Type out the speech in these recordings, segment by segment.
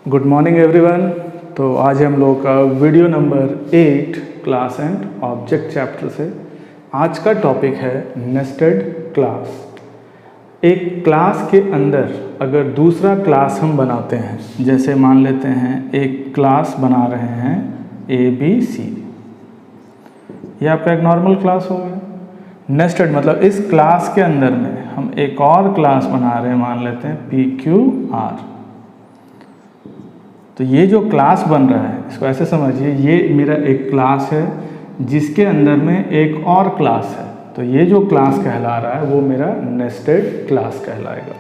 Good morning everyone. तो आज हम लोग का video number 8 class and object chapter से आज का टॉपिक है नेस्टेड क्लास। एक क्लास के अंदर अगर दूसरा क्लास हम बनाते हैं, जैसे मान लेते हैं एक क्लास बना रहे हैं ABC, ये आपका एक नॉर्मल क्लास हो गया। नेस्टेड मतलब इस क्लास के अंदर में हम एक और क्लास बना रहे हैं, मान लेते हैं PQR। तो ये जो क्लास बन रहा है इसको ऐसे समझिए, ये मेरा एक क्लास है जिसके अंदर में एक और क्लास है। तो ये जो क्लास कहला रहा है वो मेरा नेस्टेड क्लास कहलाएगा।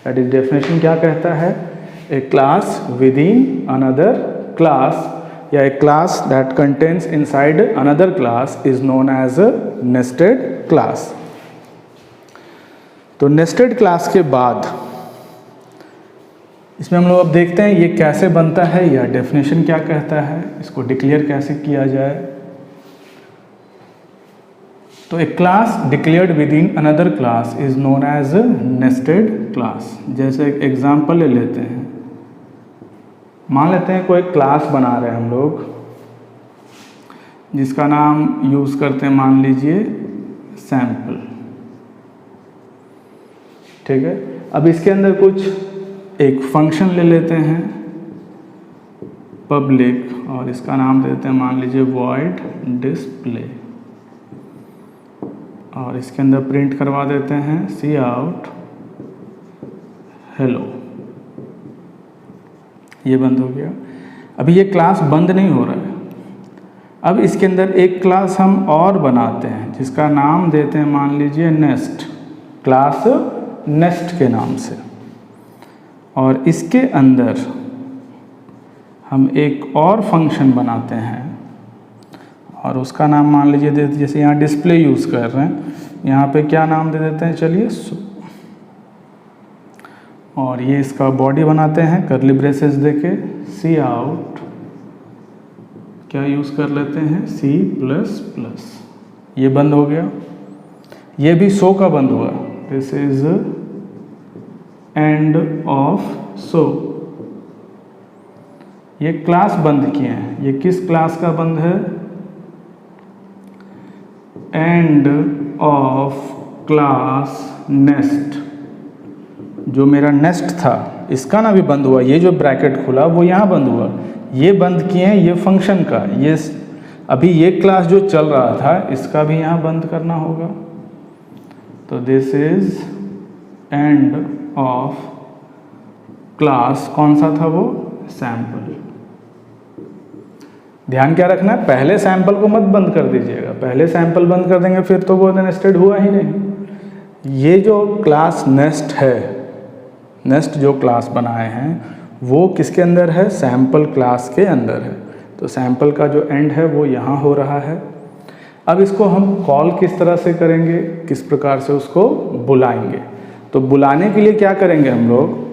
दैट इज डेफिनेशन क्या कहता है? A class within another class या a class that contains inside another class is known as a nested class. तो नेस्टेड क्लास के बाद इसमें हम लोग अब देखते हैं ये कैसे बनता है या डेफिनेशन क्या कहता है, इसको डिक्लेयर कैसे किया जाए। तो एक class declared within another class is known as a nested class. जैसे एक एग्जांपल ले लेते हैं, मान लेते हैं कोई क्लास बना रहे हैं हम लोग जिसका नाम यूज़ करते हैं, मान लीजिए सैम्पल। ठीक है, अब इसके अंदर कुछ एक फंक्शन ले लेते हैं पब्लिक और इसका नाम देते हैं मान लीजिए void display, और इसके अंदर प्रिंट करवा देते हैं cout hello। ये बंद हो गया। अभी ये क्लास बंद नहीं हो रहा है। अब इसके अंदर एक क्लास हम और बनाते हैं जिसका नाम देते हैं मान लीजिए नेस्ट, क्लास नेस्ट के नाम से, और इसके अंदर हम एक और फंक्शन बनाते हैं और उसका नाम मान लीजिए दे, जैसे यहाँ डिस्प्ले यूज़ कर रहे हैं, यहाँ पे क्या नाम दे देते हैं, चलिए और ये इसका बॉडी बनाते हैं कर्ली ब्रेसेस देके cout, क्या यूज़ कर लेते हैं C++। ये बंद हो गया। ये भी सो का बंद हुआ, दिस इज एंड ऑफ सो। ये क्लास बंद किए हैं। ये किस क्लास का बंद है? End of class nest. जो मेरा नेस्ट था इसका ना भी बंद हुआ। ये जो ब्रैकेट खुला वो यहाँ बंद हुआ। ये बंद किए हैं ये फंक्शन का। ये अभी ये क्लास जो चल रहा था इसका भी यहाँ बंद करना होगा। तो this is end of class, कौन सा था वो? सैम्पल। ध्यान क्या रखना है, पहले सैंपल को मत बंद कर दीजिएगा। पहले सैंपल बंद कर देंगे फिर तो वो नेस्टेड हुआ ही नहीं। ये जो क्लास नेस्ट है, नेस्ट जो क्लास बनाए हैं वो किसके अंदर है? सैंपल क्लास के अंदर है। तो सैंपल का जो एंड है वो यहाँ हो रहा है। अब इसको हम कॉल किस तरह से करेंगे, किस प्रकार से उसको बुलाएंगे? तो बुलाने के लिए क्या करेंगे हम लोग?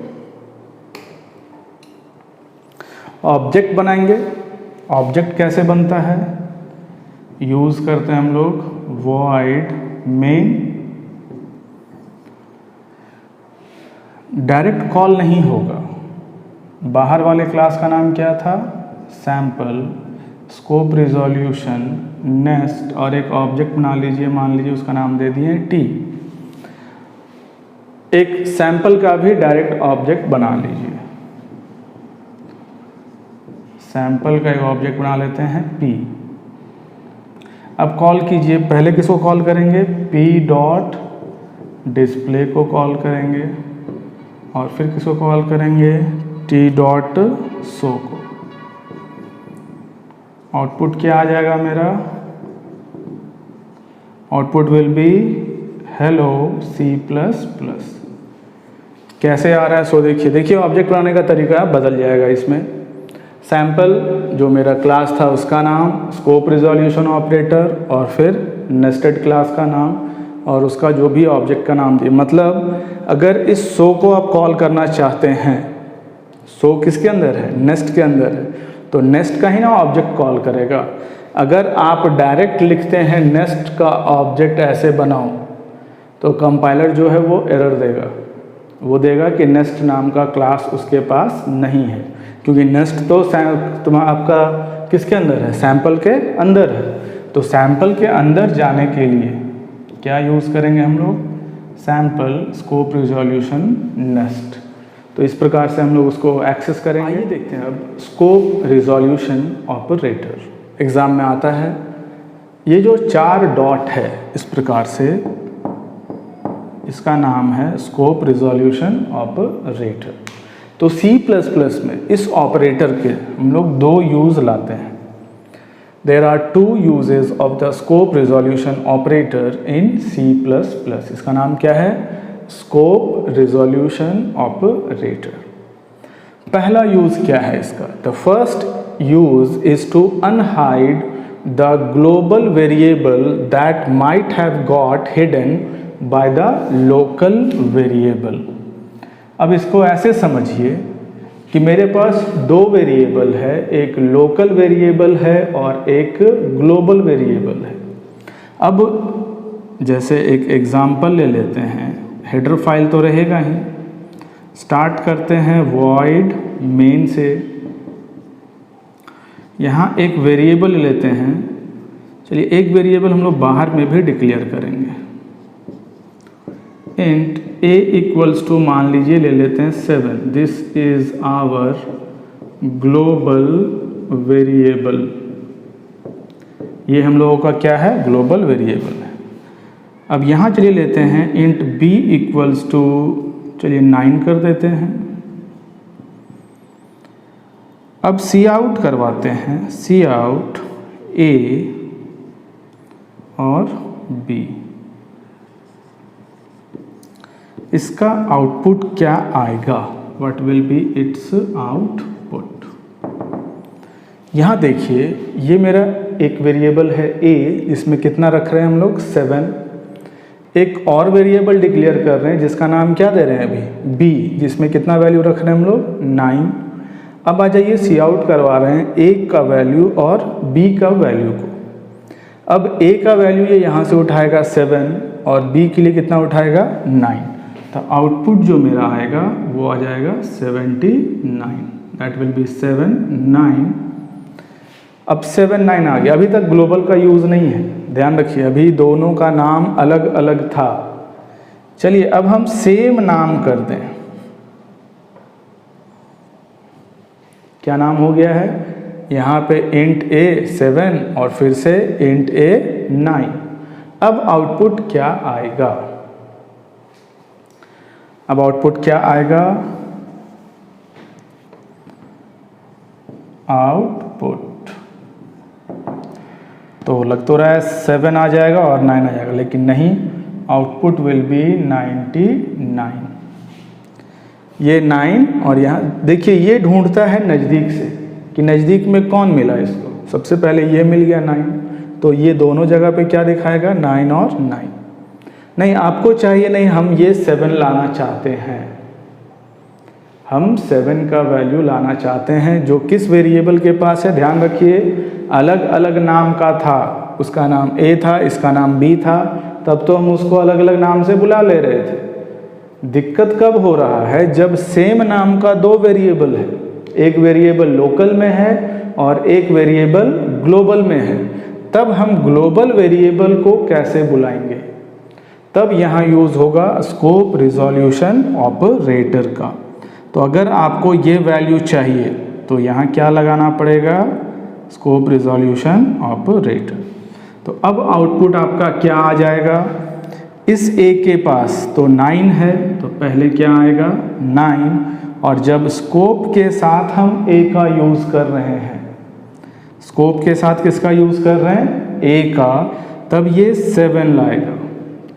ऑब्जेक्ट बनाएंगे। ऑब्जेक्ट कैसे बनता है? यूज़ करते हैं हम लोग void main। डायरेक्ट कॉल नहीं होगा। बाहर वाले क्लास का नाम क्या था? सैंपल, स्कोप रिजोल्यूशन, नेस्ट, और एक ऑब्जेक्ट बना लीजिए, मान लीजिए उसका नाम दे दिए T। एक सैंपल का भी डायरेक्ट ऑब्जेक्ट बना लीजिए। सैंपल का एक ऑब्जेक्ट बना लेते हैं P। अब कॉल कीजिए, पहले किसको कॉल करेंगे? P.display को कॉल करेंगे और फिर किसको कॉल करेंगे? T.show को। आउटपुट क्या आ जाएगा मेरा? Output will be hello C++। कैसे आ रहा है? सो देखिए ऑब्जेक्ट बनाने का तरीका बदल जाएगा इसमें। सैंपल जो मेरा क्लास था उसका नाम, स्कोप रिजोल्यूशन ऑपरेटर, और फिर नेस्टेड क्लास का नाम और उसका जो भी ऑब्जेक्ट का नाम दिए। मतलब अगर इस शो को आप कॉल करना चाहते हैं, शो किसके अंदर है? नेस्ट के अंदर है, तो नेस्ट का ही ना ऑब्जेक्ट कॉल करेगा। अगर आप डायरेक्ट लिखते हैं नेस्ट का ऑब्जेक्ट ऐसे बनाओ तो कंपाइलर जो है वो एरर देगा, वो देगा कि नेस्ट नाम का क्लास उसके पास नहीं है, क्योंकि नेस्ट तो तुम्हारा आपका किसके अंदर है, सैंपल के अंदर है। तो सैंपल के अंदर जाने के लिए क्या यूज़ करेंगे हम लोग, सैंपल स्कोप रिजोल्यूशन नेस्ट। तो इस प्रकार से हम लोग उसको एक्सेस करेंगे। आइए देखते हैं अब स्कोप रिजोल्यूशन ऑपरेटर। एग्ज़ाम में आता है ये जो 4 डॉट है इस प्रकार से, इसका नाम है स्कोप रिजोल्यूशन ऑपरेटर। तो C++ में इस ऑपरेटर के हम लोग 2 यूज़ लाते हैं। There are 2 uses of the scope resolution operator in C++। इसका नाम क्या है, स्कोप रिजोल्यूशन ऑपरेटर। पहला यूज़ क्या है इसका, the first use is to unhide the global variable that might have got hidden by the local variable. अब इसको ऐसे समझिए कि मेरे पास 2 वेरिएबल है, एक लोकल वेरिएबल है और एक ग्लोबल वेरिएबल है। अब जैसे एक एग्जांपल ले लेते हैं, हेडर फाइल तो रहेगा ही। स्टार्ट करते हैं वॉइड मेन से, यहाँ एक वेरिएबल लेते हैं। चलिए एक वेरिएबल हम लोग बाहर में भी डिक्लेयर करेंगे, इंट a इक्वल्स टू मान लीजिए ले लेते हैं 7। This is our global variable. ये हम लोगों का क्या है, ग्लोबल वेरिएबल है। अब यहाँ चलिए लेते हैं इंट b इक्वल्स टू, चलिए 9 कर देते हैं। अब सी आउट करवाते हैं, सी आउट a और b। इसका आउटपुट क्या आएगा, what will be it's output. यहाँ देखिए ये मेरा एक वेरिएबल है a, इसमें कितना रख रहे हैं हम लोग 7। एक और वेरिएबल डिक्लेयर कर रहे हैं जिसका नाम क्या दे रहे हैं अभी b, जिसमें कितना वैल्यू रख रहे हैं हम लोग 9। अब आ जाइए सी आउट करवा रहे हैं a का वैल्यू और b का वैल्यू को। अब a का वैल्यू ये यहाँ से उठाएगा 7 और b के लिए कितना उठाएगा 9। तो आउटपुट जो मेरा आएगा वो आ जाएगा 79, दैट विल बी 79। अब 79 आ गया। अभी तक ग्लोबल का यूज़ नहीं है, ध्यान रखिए, अभी दोनों का नाम अलग अलग था। चलिए अब हम सेम नाम कर दें। क्या नाम हो गया है, यहाँ पे इंट a 7 और फिर से इंट a 9। अब आउटपुट क्या आएगा, अब आउटपुट क्या आएगा, आउटपुट तो लग तो रहा है 7 आ जाएगा और 9 आ जाएगा, लेकिन नहीं, आउटपुट विल बी 99। ये 9 और यहाँ देखिए ये ढूंढता है नज़दीक से कि नज़दीक में कौन मिला इसको। सबसे पहले ये मिल गया 9, तो ये दोनों जगह पे क्या दिखाएगा 9 और 9। नहीं आपको चाहिए, नहीं हम ये 7 लाना चाहते हैं, हम 7 का वैल्यू लाना चाहते हैं जो किस वेरिएबल के पास है। ध्यान रखिए अलग अलग नाम का था, उसका नाम a था, इसका नाम b था, तब तो हम उसको अलग अलग नाम से बुला ले रहे थे। दिक्कत कब हो रहा है, जब सेम नाम का 2 वेरिएबल है, एक वेरिएबल लोकल में है और एक वेरिएबल ग्लोबल में है, तब हम ग्लोबल वेरिएबल को कैसे बुलाएंगे। तब यहाँ यूज़ होगा स्कोप रिजोल्यूशन ऑपरेटर का। तो अगर आपको ये वैल्यू चाहिए तो यहाँ क्या लगाना पड़ेगा, स्कोप रिजोल्यूशन ऑपरेटर। तो अब आउटपुट आपका क्या आ जाएगा, इस a के पास तो 9 है, तो पहले क्या आएगा 9, और जब स्कोप के साथ हम a का यूज़ कर रहे हैं, स्कोप के साथ किसका यूज़ कर रहे हैं a का, तब ये 7 लाएगा,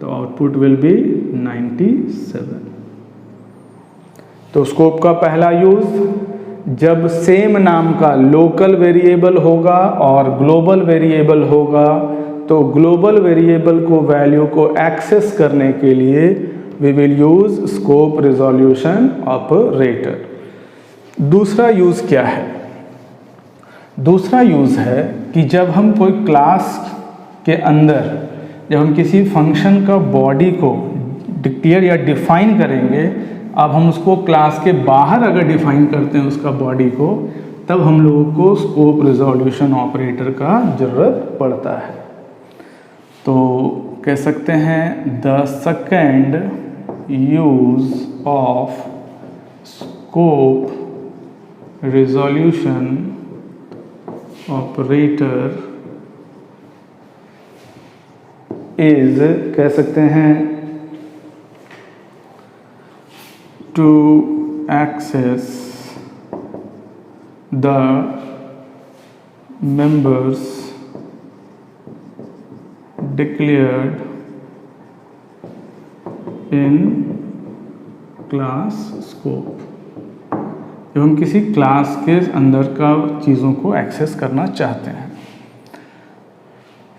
तो आउटपुट विल बी 97। तो स्कोप का पहला यूज़, जब सेम नाम का लोकल वेरिएबल होगा और ग्लोबल वेरिएबल होगा, तो ग्लोबल वेरिएबल को वैल्यू को एक्सेस करने के लिए we will use scope resolution operator. दूसरा यूज़ क्या है, दूसरा यूज़ है कि जब हम कोई क्लास के अंदर, जब हम किसी फंक्शन का बॉडी को डिक्लेयर या डिफाइन करेंगे, अब हम उसको क्लास के बाहर अगर डिफाइन करते हैं उसका बॉडी को, तब हम लोगों को स्कोप रिजोल्यूशन ऑपरेटर का ज़रूरत पड़ता है। तो कह सकते हैं the second use of scope resolution operator is, कह सकते हैं, to access the members declared in class scope। जब हम किसी क्लास के अंदर का चीज़ों को एक्सेस करना चाहते हैं,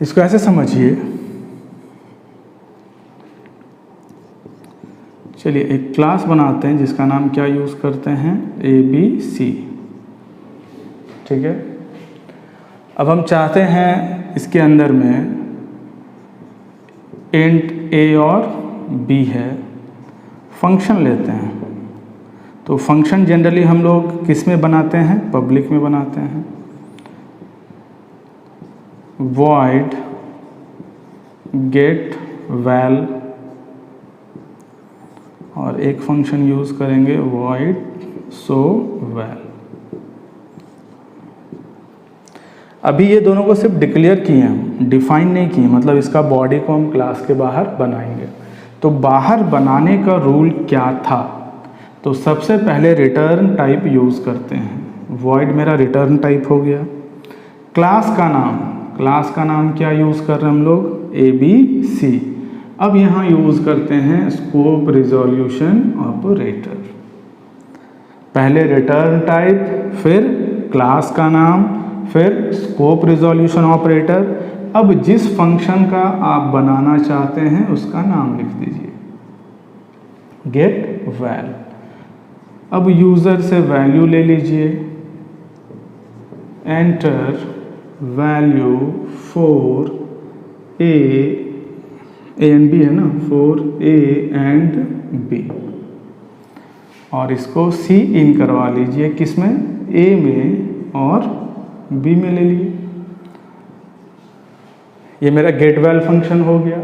इसको ऐसे समझिए। चलिए एक क्लास बनाते हैं जिसका नाम क्या यूज़ करते हैं, ABC, ठीक है। अब हम चाहते हैं इसके अंदर में इंट A और B है, फंक्शन लेते हैं। तो फंक्शन जनरली हम लोग किस में बनाते हैं, पब्लिक में बनाते हैं। void get val, और एक फंक्शन यूज़ करेंगे void show val। अभी ये दोनों को सिर्फ डिक्लेयर किए हैं, डिफाइन नहीं किए, मतलब इसका बॉडी को हम क्लास के बाहर बनाएंगे। तो बाहर बनाने का रूल क्या था, तो सबसे पहले रिटर्न टाइप यूज़ करते हैं। void मेरा रिटर्न टाइप हो गया। क्लास का नाम क्या यूज़ कर रहे हैं हम लोग, ABC। अब यहाँ यूज़ करते हैं स्कोप रिजोल्यूशन ऑपरेटर। पहले रिटर्न टाइप, फिर क्लास का नाम, फिर स्कोप रिजोल्यूशन ऑपरेटर। अब जिस फंक्शन का आप बनाना चाहते हैं उसका नाम लिख दीजिए, गेट वैल। अब यूज़र से वैल्यू ले लीजिए, enter value for A and B है ना, फॉर A एंड B, और इसको C इन करवा लीजिए, किसमें, A में, और B में ले लिए। ये मेरा गेट वैल फंक्शन हो गया।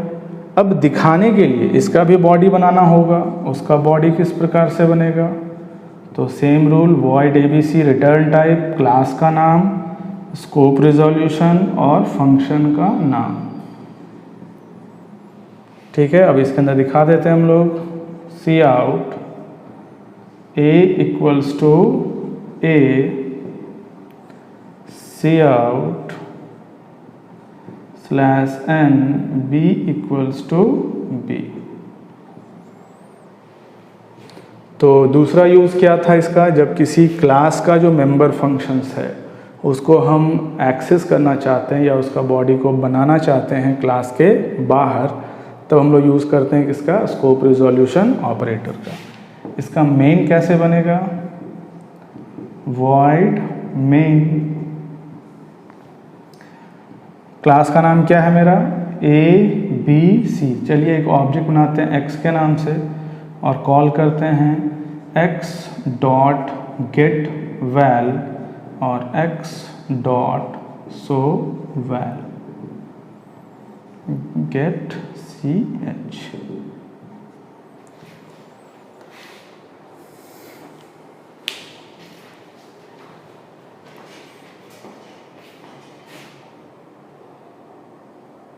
अब दिखाने के लिए इसका भी बॉडी बनाना होगा, उसका बॉडी किस प्रकार से बनेगा, तो same rule, void ABC return type, class का नाम, स्कोप रिजोल्यूशन और फंक्शन का नाम, ठीक है। अब इसके अंदर दिखा देते हैं हम लोग, cout A equals to A, cout /n B equals to B। तो दूसरा यूज़ क्या था इसका, जब किसी क्लास का जो मेंबर फंक्शंस है उसको हम एक्सेस करना चाहते हैं या उसका बॉडी को बनाना चाहते हैं क्लास के बाहर, तो हम लोग यूज़ करते हैं किसका, स्कोप रिजोल्यूशन ऑपरेटर का। इसका मेन कैसे बनेगा, void main, क्लास का नाम क्या है मेरा, ABC। चलिए एक ऑब्जेक्ट बनाते हैं x के नाम से और कॉल करते हैं x डॉट गेट वैल और x dot show val, get CH।